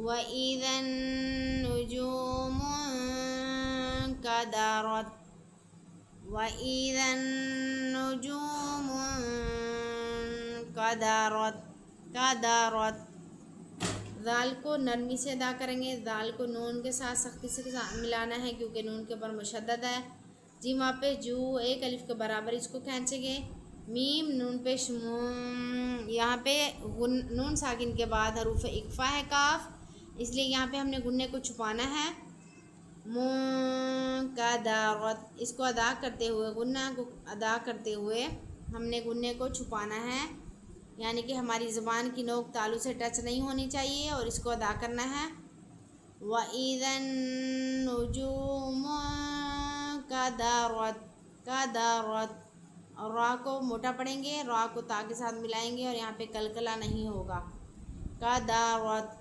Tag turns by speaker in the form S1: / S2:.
S1: वइज़न नुजूमु कदरत, वइज़न नुजूमु कदरत, कदरत। दाल को नरमी से अदा करेंगे। दाल को नून के साथ सख्ती से मिलाना है क्योंकि नून के ऊपर मुशद्दद है। जी वहाँ पे जू एक अलिफ के बराबर इसको खींचेंगे। मीम नून पेश यहाँ पे नून साकिन के बाद हरूफ इक्फ़ा है काफ, इसलिए यहाँ पे हमने गुन्ने को छुपाना है। मुक़द्दरत, इसको अदा करते हुए गुन्ना को अदा करते हुए हमने गुन्ने को छुपाना है, यानी कि हमारी ज़ुबान की नोक तालू से टच नहीं होनी चाहिए और इसको अदा करना है। वइज़न नुजूमु कदरत, कदरत। और रा को मोटा पढ़ेंगे, रा को ता के साथ मिलाएंगे और यहाँ पे कलकला नहीं होगा। कदरत,